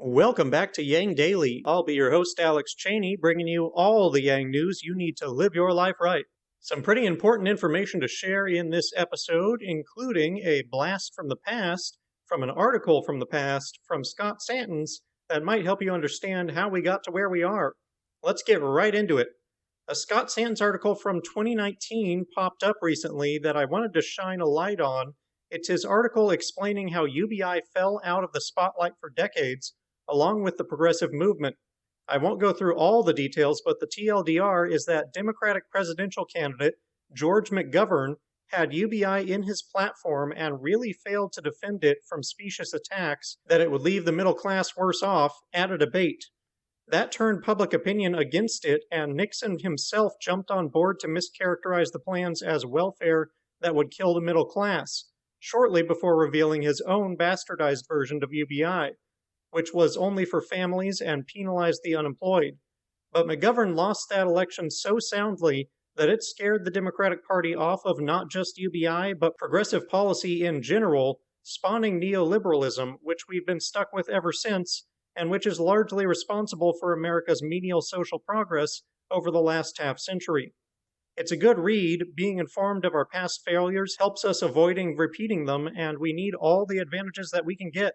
Welcome back to Yang Daily. I'll be your host, Alex Cheney, bringing you all the Yang news you need to live your life right. Some pretty important information to share in this episode, including a blast from the past, from an article from the past, from Scott Santens, that might help you understand how we got to where we are. Let's get right into it. A Scott Santens article from 2019 popped up recently that I wanted to shine a light on. It's his article explaining how UBI fell out of the spotlight for decades, along with the progressive movement. I won't go through all the details, but the TLDR is that Democratic presidential candidate George McGovern had UBI in his platform and really failed to defend it from specious attacks that it would leave the middle class worse off at a debate. That turned public opinion against it, and Nixon himself jumped on board to mischaracterize the plans as welfare that would kill the middle class, shortly before revealing his own bastardized version of UBI, which was only for families and penalized the unemployed. But McGovern lost that election so soundly that it scared the Democratic Party off of not just UBI, but progressive policy in general, spawning neoliberalism, which we've been stuck with ever since, and which is largely responsible for America's menial social progress over the last half-century. It's a good read. Being informed of our past failures helps us avoiding repeating them, and we need all the advantages that we can get.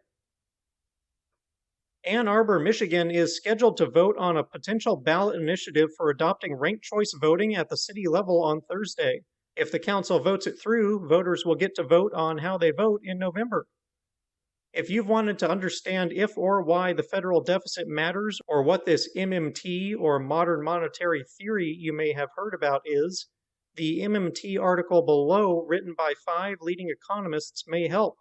Ann Arbor, Michigan is scheduled to vote on a potential ballot initiative for adopting ranked choice voting at the city level on Thursday. If the council votes it through, voters will get to vote on how they vote in November. If you've wanted to understand if or why the federal deficit matters, or what this MMT or modern monetary theory you may have heard about is, the MMT article below, written by 5 leading economists, may help.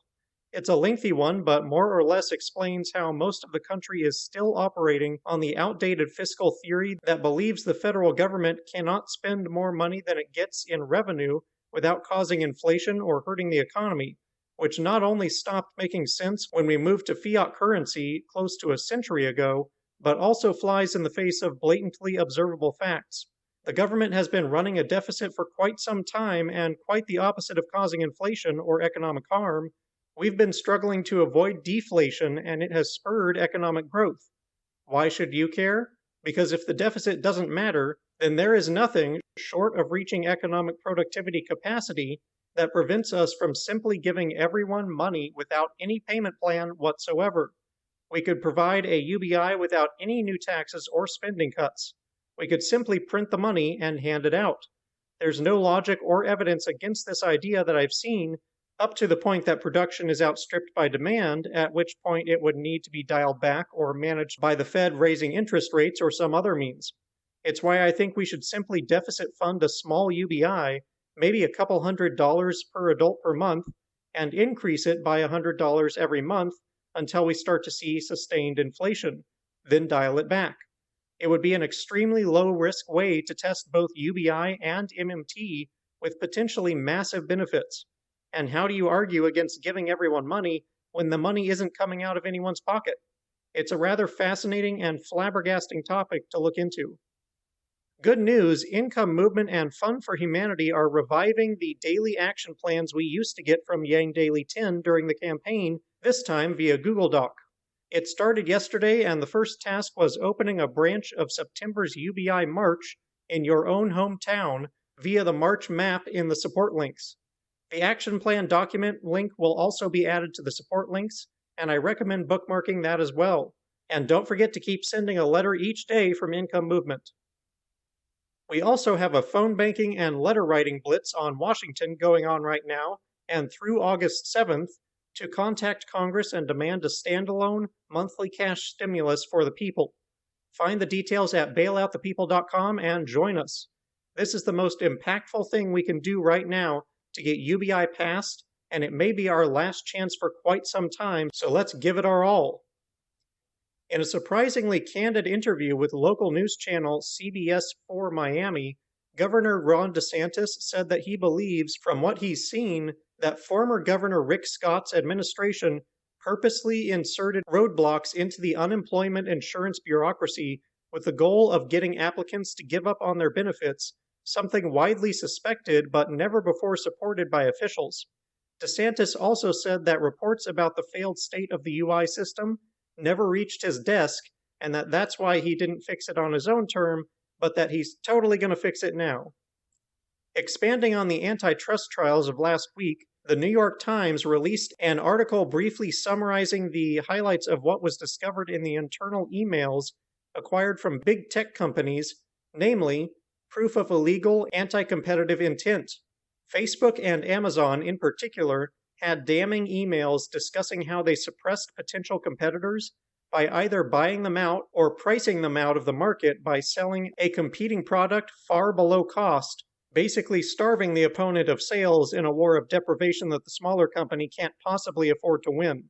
It's a lengthy one, but more or less explains how most of the country is still operating on the outdated fiscal theory that believes the federal government cannot spend more money than it gets in revenue without causing inflation or hurting the economy, which not only stopped making sense when we moved to fiat currency close to a century ago, but also flies in the face of blatantly observable facts. The government has been running a deficit for quite some time, and quite the opposite of causing inflation or economic harm. We've been struggling to avoid deflation, and it has spurred economic growth. Why should you care? Because if the deficit doesn't matter, then there is nothing, short of reaching economic productivity capacity, that prevents us from simply giving everyone money without any payment plan whatsoever. We could provide a UBI without any new taxes or spending cuts. We could simply print the money and hand it out. There's no logic or evidence against this idea that I've seen, up to the point that production is outstripped by demand, at which point it would need to be dialed back or managed by the Fed raising interest rates or some other means. It's why I think we should simply deficit fund a small UBI, maybe a couple $100 per adult per month, and increase it by $100 every month until we start to see sustained inflation, then dial it back. It would be an extremely low-risk way to test both UBI and MMT with potentially massive benefits. And how do you argue against giving everyone money when the money isn't coming out of anyone's pocket? It's a rather fascinating and flabbergasting topic to look into. Good news, Income Movement and Fund for Humanity are reviving the daily action plans we used to get from Yang Daily 10 during the campaign, this time via Google Doc. It started yesterday, and the first task was opening a branch of September's UBI March in your own hometown via the March map in the support links. The action plan document link will also be added to the support links, and I recommend bookmarking that as well. And don't forget to keep sending a letter each day from Income Movement. We also have a phone banking and letter writing blitz on Washington going on right now, and through August 7th, to contact Congress and demand a standalone monthly cash stimulus for the people. Find the details at bailoutthepeople.com and join us. This is the most impactful thing we can do right now to get UBI passed, and it may be our last chance for quite some time, so let's give it our all. In a surprisingly candid interview with local news channel CBS 4 Miami, Governor Ron DeSantis said that he believes, from what he's seen, that former Governor Rick Scott's administration purposely inserted roadblocks into the unemployment insurance bureaucracy with the goal of getting applicants to give up on their benefits, something widely suspected but never before supported by officials. DeSantis also said that reports about the failed state of the UI system never reached his desk, and that's why he didn't fix it on his own term, but that he's totally going to fix it now. Expanding on the antitrust trials of last week, the New York Times released an article briefly summarizing the highlights of what was discovered in the internal emails acquired from big tech companies, namely, proof of illegal anti-competitive intent. Facebook and Amazon, in particular, had damning emails discussing how they suppressed potential competitors by either buying them out or pricing them out of the market by selling a competing product far below cost, basically starving the opponent of sales in a war of deprivation that the smaller company can't possibly afford to win.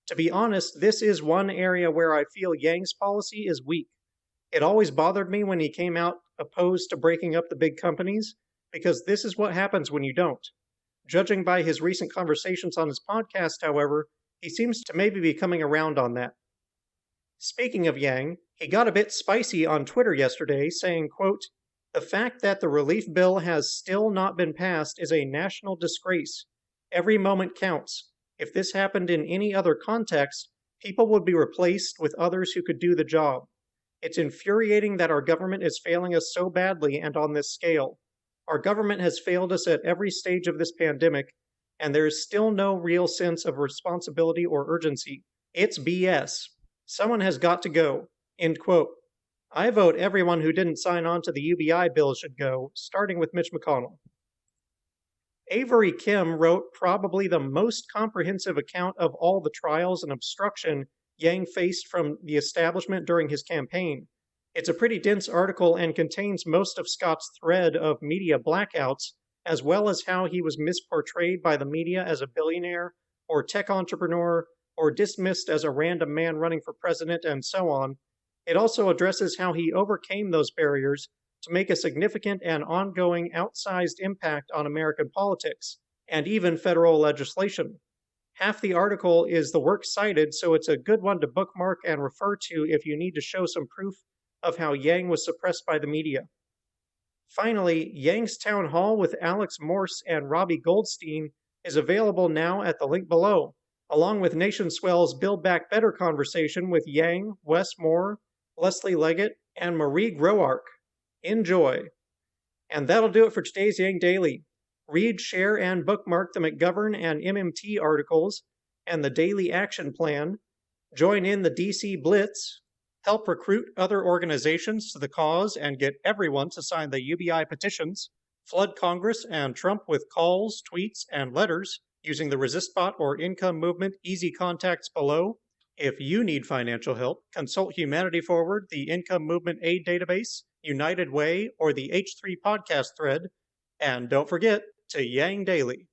To be honest, this is one area where I feel Yang's policy is weak. It always bothered me when he came out opposed to breaking up the big companies, because this is what happens when you don't. Judging by his recent conversations on his podcast, however, he seems to maybe be coming around on that. Speaking of Yang, he got a bit spicy on Twitter yesterday, saying, quote, "The fact that the relief bill has still not been passed is a national disgrace. Every moment counts. If this happened in any other context, people would be replaced with others who could do the job. It's infuriating that our government is failing us so badly and on this scale. Our government has failed us at every stage of this pandemic, and there is still no real sense of responsibility or urgency. It's BS. Someone has got to go." End quote. I vote everyone who didn't sign on to the UBI bill should go, starting with Mitch McConnell. Avery Kim wrote probably the most comprehensive account of all the trials and obstruction Yang faced from the establishment during his campaign. It's a pretty dense article and contains most of Scott's thread of media blackouts, as well as how he was misportrayed by the media as a billionaire or tech entrepreneur or dismissed as a random man running for president and so on. It also addresses how he overcame those barriers to make a significant and ongoing outsized impact on American politics, and even federal legislation. Half the article is the works cited, so it's a good one to bookmark and refer to if you need to show some proof of how Yang was suppressed by the media. Finally, Yang's town hall with Alex Morse and Robbie Goldstein is available now at the link below, along with Nation Swell's Build Back Better conversation with Yang, Wes Moore, Leslie Leggett, and Marie Groark. Enjoy. And that'll do it for today's Yang Daily. Read, share, and bookmark the McGovern and MMT articles and the Daily Action Plan. Join in the DC Blitz. Help recruit other organizations to the cause and get everyone to sign the UBI petitions. Flood Congress and Trump with calls, tweets, and letters using the ResistBot or Income Movement easy contacts below. If you need financial help, consult Humanity Forward, the Income Movement Aid Database, United Way, or the H3 podcast thread. And don't forget to Yang Daily.